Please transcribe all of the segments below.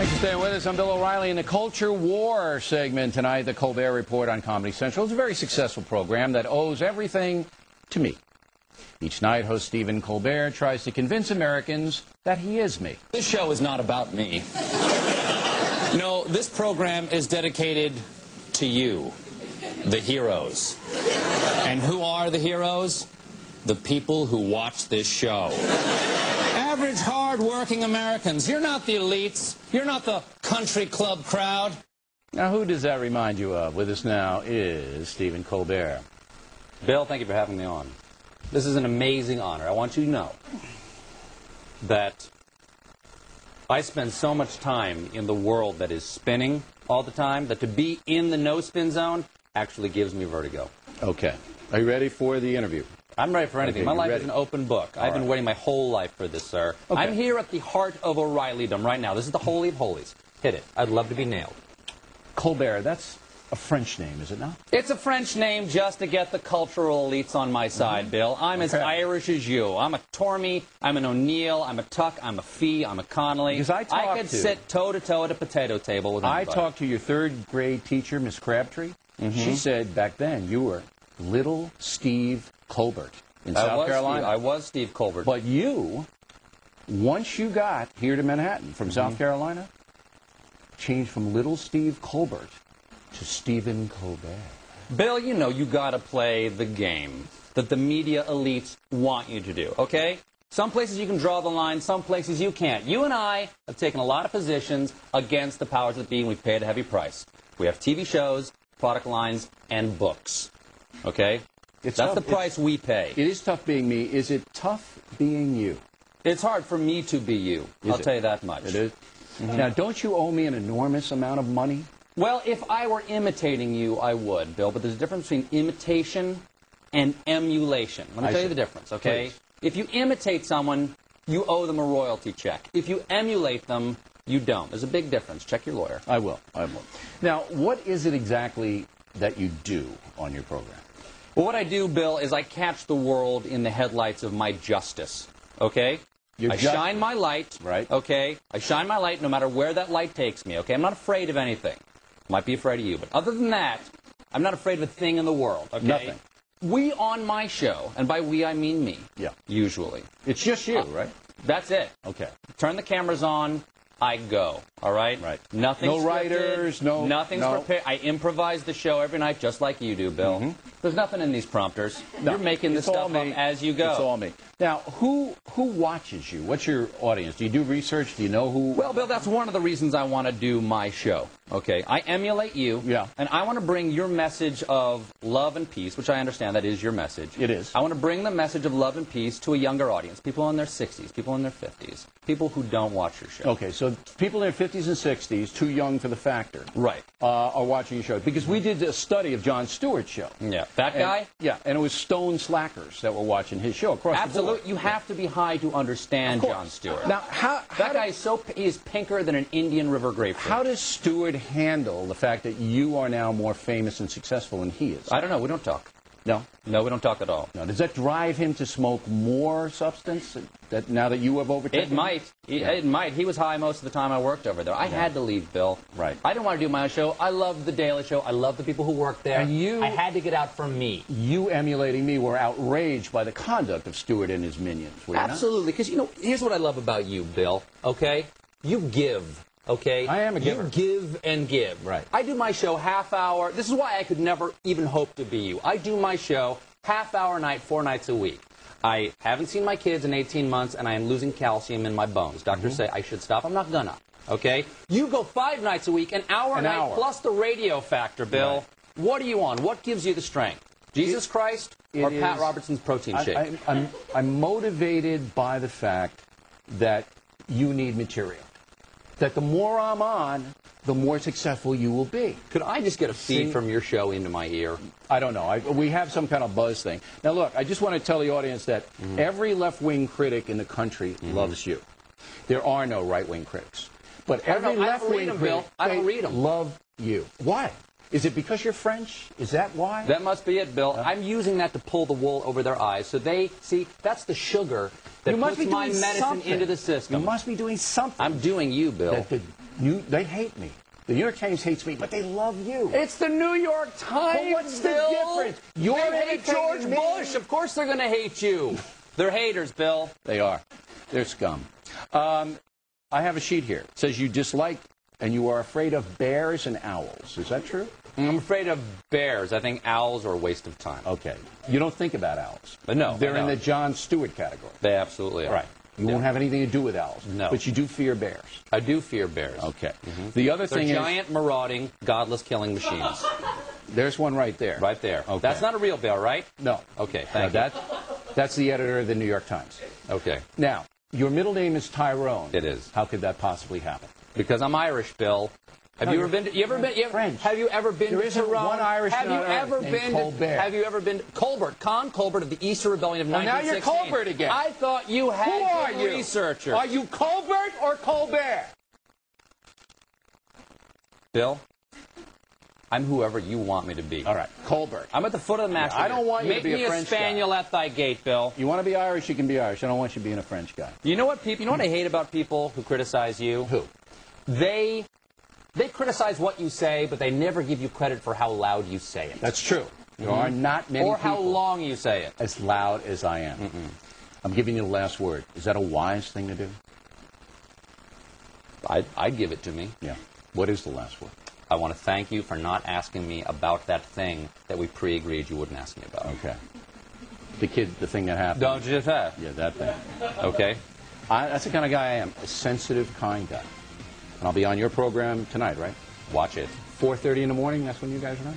Thanks for staying with us. I'm Bill O'Reilly in the Culture War segment tonight. The Colbert Report on Comedy Central. It's a very successful program that owes everything to me. Each night, host Stephen Colbert tries to convince Americans that he is me. This show is not about me. No, this program is dedicated to you, the heroes. And who are the heroes? The people who watch this show. Average, hard-working Americans. You're not the elites. You're not the country club crowd. Now, who does that remind you of? With us now is Stephen Colbert. Bill, thank you for having me on. This is an amazing honor. I want you to know that I spend so much time in the world that is spinning all the time that to be in the no-spin zone actually gives me vertigo. Okay. Are you ready for the interview? I'm ready for anything. Okay, My life ready. is an open book. I've been waiting my whole life for this, sir. Okay. I'm here at the heart of O'Reillydom right now. This is the Holy of Holies. Hit it. I'd love to be nailed. Colbert, that's a French name, is it not? It's a French name just to get the cultural elites on my side, Bill. I'm as Irish as you. I'm a Tormey, I'm an O'Neill, I'm a Tuck, I'm a Fee, I'm a Connolly. Because I could sit toe-to-toe at a potato table with anybody. I talked to your third-grade teacher, Miss Crabtree. She said back then you were little Steve Colbert in South Carolina. I was Steve Colbert. But you, once you got here to Manhattan from South Carolina, changed from little Steve Colbert to Stephen Colbert. Bill, you know you got to play the game that the media elites want you to do, okay? Some places you can draw the line, some places you can't. You and I have taken a lot of positions against the powers that be, and we've paid a heavy price. We have TV shows, product lines, and books, okay? That's the price we pay. It is tough being me. Is it tough being you? It's hard for me to be you. I'll tell you that much. It is? Now, don't you owe me an enormous amount of money? Well, if I were imitating you, I would, Bill. But there's a difference between imitation and emulation. Let me tell you the difference, okay? Please. If you imitate someone, you owe them a royalty check. If you emulate them, you don't. There's a big difference. Check your lawyer. I will. I will. Now, what is it exactly that you do on your program? Well, what I do, Bill, is I catch the world in the headlights of my justice, okay? I shine my light, right? Okay? I shine my light no matter where that light takes me, okay? I'm not afraid of anything. Might be afraid of you, but other than that, I'm not afraid of a thing in the world, okay? Nothing. We on my show, and by we I mean me, usually. It's just you, right? That's it. Okay. Turn the cameras on, I go, all right? Right. Nothing's No writers, scripted, nothing's prepared. I improvise the show every night just like you do, Bill. There's nothing in these prompters. No, you're making this stuff up as you go. It's all me. Now, who watches you? What's your audience? Do you do research? Do you know who? Well, Bill, that's one of the reasons I want to do my show. Okay, I emulate you. Yeah. And I want to bring your message of love and peace, which I understand that is your message. It is. I want to bring the message of love and peace to a younger audience, people in their 60s, people in their 50s, people who don't watch your show. Okay, so people in their 50s and 60s, too young for the factor, right, are watching your show. Because we did a study of Jon Stewart's show. Yeah. That guy? Yeah, and it was stone slackers that were watching his show across the board. Absolutely. You have to be high to understand Jon Stewart. Now, that guy is pinker than an Indian River grapefruit. How does Stewart handle the fact that you are now more famous and successful than he is? I don't know. We don't talk. No? No, we don't talk at all. No. Does that drive him to smoke more substance now that you have overtaken him? It might. It might. He was high most of the time I worked over there. I had to leave, Bill. Right. I didn't want to do my own show. I loved The Daily Show. I loved the people who worked there. And I had to get out from me. You emulating me were outraged by the conduct of Stewart and his minions, were you not? Absolutely. Because, you know, here's what I love about you, Bill, okay? You give. Okay? I am a giver. You give and give. Right. I do my show half hour. This is why I could never even hope to be you. I do my show half hour night, 4 nights a week. I haven't seen my kids in 18 months, and I am losing calcium in my bones. Doctors say I should stop. I'm not gonna. Okay? You go 5 nights a week, an hour a night, plus the radio factor, Bill. Right. What are you on? What gives you the strength? Jesus Christ or Pat Robertson's protein shake? I'm motivated by the fact that you need material. That the more I'm on, the more successful you will be. Could I just get a feed from your show into my ear? I don't know. We have some kind of buzz thing. Now, look, I just want to tell the audience that every left-wing critic in the country loves you. There are no right-wing critics. But every left-wing critic love you. Why? Is it because you're French? Is that why? That must be it, Bill. I'm using that to pull the wool over their eyes. So they see, that's the sugar that puts my medicine into the system. You must be doing something. I'm doing you, Bill. That the They hate me. The New York Times hates me, but they love you. It's the New York Times, But what's the Bill? difference? You're They hate George Bush. Of course they're going to hate you. They're haters, Bill. They are. They're scum. I have a sheet here. It says you dislike and you are afraid of bears and owls. Is that true? I'm afraid of bears. I think owls are a waste of time. Okay. You don't think about owls. But no. They're in the John Stewart category. They absolutely are. Right. You won't have anything to do with owls. No. But you do fear bears. I do fear bears. Okay. The other They're thing is... giant, marauding, godless killing machines. There's one right there. Right there. Okay. That's not a real bear, right? No. Okay, thank you. That's the editor of the New York Times. Okay. Now, your middle name is Tyrone. It is. How could that possibly happen? Because I'm Irish, Bill. Have you ever been to French. Have you ever been There to isn't Tyrone? one Irishman Have you on ever earth named been Colbert. Have you ever been to Colbert, Colbert of the Easter Rebellion of Well, now 1916? you're Colbert again. I thought you had Who are good you? researchers. Are you Colbert or Colbert? Bill? I'm whoever you want me to be. All right, Colbert. I'm at the foot of the match. I don't want you to be a Make me French a spaniel at thy gate, Bill. You want to be Irish, you can be Irish. I don't want you being a French guy. You know what I hate about people who criticize you? Who? They criticize what you say, but they never give you credit for how loud you say it. That's true. There are not many or people how long you say it. as loud as I am. I'm giving you the last word. Is that a wise thing to do? I'd give it to me. Yeah. What is the last word? I want to thank you for not asking me about that thing that we pre-agreed you wouldn't ask me about. Okay. The thing that happened. Don't you just that? Yeah, that thing. Okay. That's the kind of guy I am. A sensitive, kind guy. And I'll be on your program tonight, right? Watch it. 4:30 in the morning, that's when you guys are on?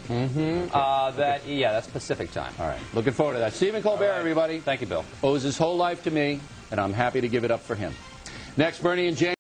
Okay. That's Pacific time. All right. Looking forward to that. Stephen Colbert, everybody. Thank you, Bill. Owes his whole life to me, and I'm happy to give it up for him. Next, Bernie and James.